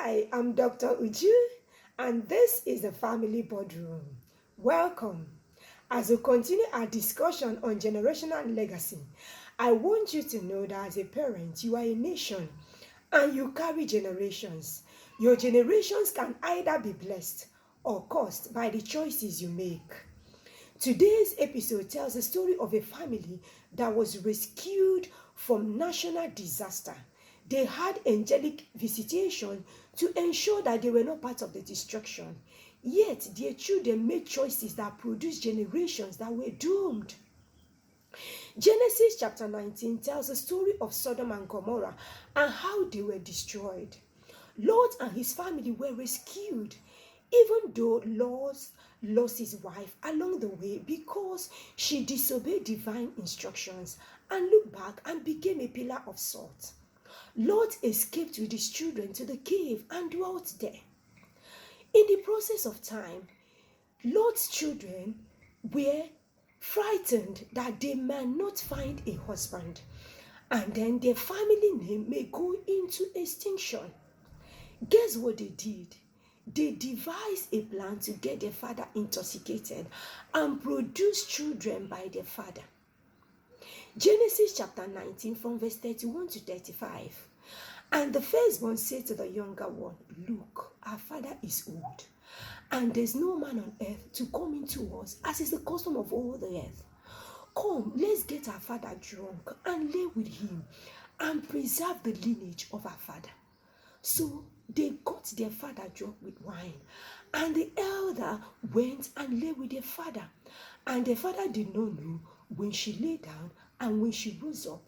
Hi, I'm Dr. Uju, and this is the Family Boardroom. Welcome. As we continue our discussion on generational legacy, I want you to know that as a parent, you are a nation and you carry generations. Your generations can either be blessed or cursed by the choices you make. Today's episode tells the story of a family that was rescued from national disaster. They had angelic visitation to ensure that they were not part of the destruction. Yet their children made choices that produced generations that were doomed. Genesis chapter 19 tells the story of Sodom and Gomorrah and how they were destroyed. Lot and his family were rescued, even though Lot lost his wife along the way because she disobeyed divine instructions and looked back and became a pillar of salt. Lot escaped with his children to the cave and dwelt there. In the process of time, Lot's children were frightened that they might not find a husband, and then their family name may go into extinction. Guess what they did? They devised a plan to get their father intoxicated and produce children by their father. Genesis chapter 19 from verse 31 to 35. And the firstborn said to the younger one, "Look, our father is old, and there's no man on earth to come into us, as is the custom of all the earth. Come, let's get our father drunk and lay with him and preserve the lineage of our father." So they got their father drunk with wine, and the elder went and lay with their father. And their father did not know when she lay down and when she rose up.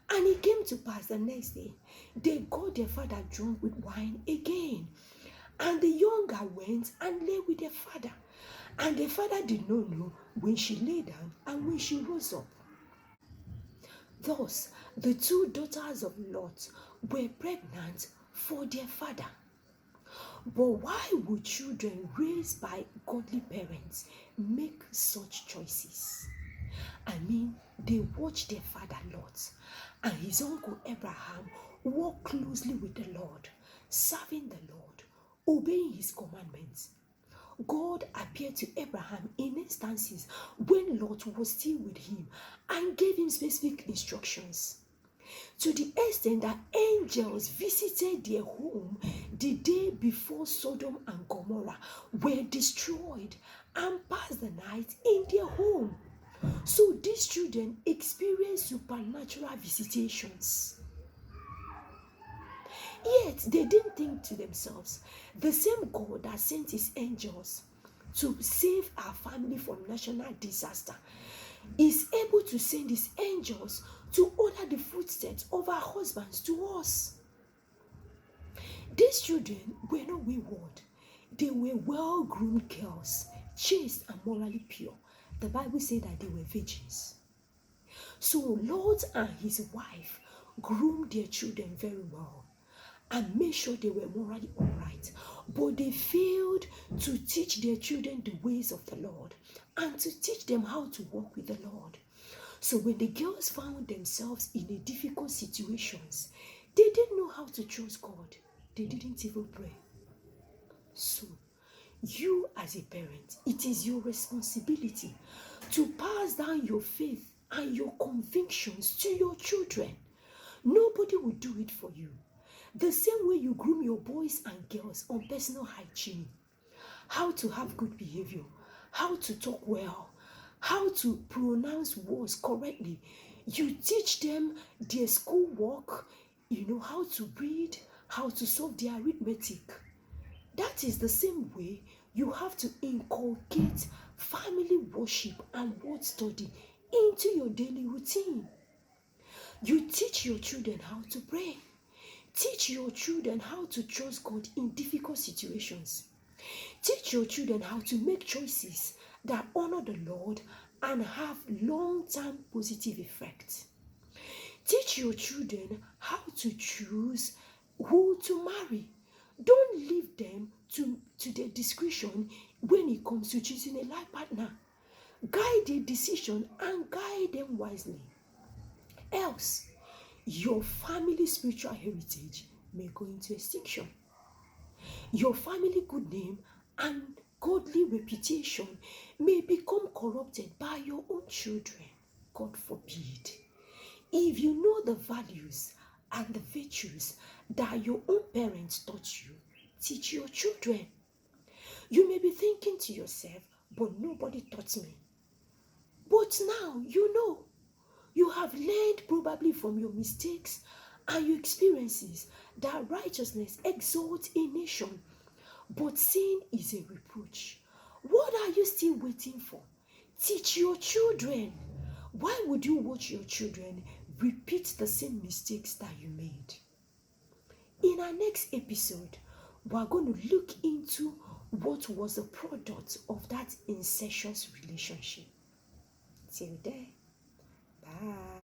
And it came to pass the next day, they got their father drunk with wine again. And the younger went and lay with their father. And their father did not know when she lay down and when she rose up. Thus, the two daughters of Lot were pregnant for their father. But why would children raised by godly parents make such choices? They watched their father Lot and his uncle Abraham walk closely with the Lord, serving the Lord, obeying his commandments. God appeared to Abraham in instances when Lot was still with him and gave him specific instructions, to the extent that angels visited their home the day before Sodom and Gomorrah were destroyed and passed the night in their home. So these children experienced supernatural visitations. Yet they didn't think to themselves, the same God that sent his angels to save our family from national disaster is able to send his angels to order the footsteps of our husbands to us. These children were not wayward. They were well-groomed girls, chaste and morally pure. The Bible said that they were virgins. So Lot and his wife groomed their children very well and made sure they were morally upright. But they failed to teach their children the ways of the Lord and to teach them how to walk with the Lord. So when the girls found themselves in a difficult situations, they didn't know how to trust God. They didn't even pray. So you as a parent, it is your responsibility to pass down your faith and your convictions to your children. Nobody will do it for you. The same way you groom your boys and girls on personal hygiene, how to have good behavior, how to talk well, how to pronounce words correctly. You teach them their schoolwork, how to read, how to solve their arithmetic. That is the same way you have to inculcate family worship and word study into your daily routine. You teach your children how to pray. Teach your children how to trust God in difficult situations. Teach your children how to make choices that honor the Lord and have long-term positive effects. Teach your children how to choose who to marry. Don't leave them to their discretion when it comes to choosing a life partner. Guide their decision and guide them wisely. Else, your family spiritual heritage may go into extinction. your family good name and godly reputation may become corrupted by your own children. God forbid. If you know the values and the virtues that your own parents taught you, teach your children. You may be thinking to yourself, but nobody taught me. But now you know. You have learned probably from your mistakes and your experiences that righteousness exalts a nation, but sin is a reproach. What are you still waiting for? Teach your children. Why would you watch your children repeat the same mistakes that you made? In our next episode, we're going to look into what was the product of that incestuous relationship. Till then, bye.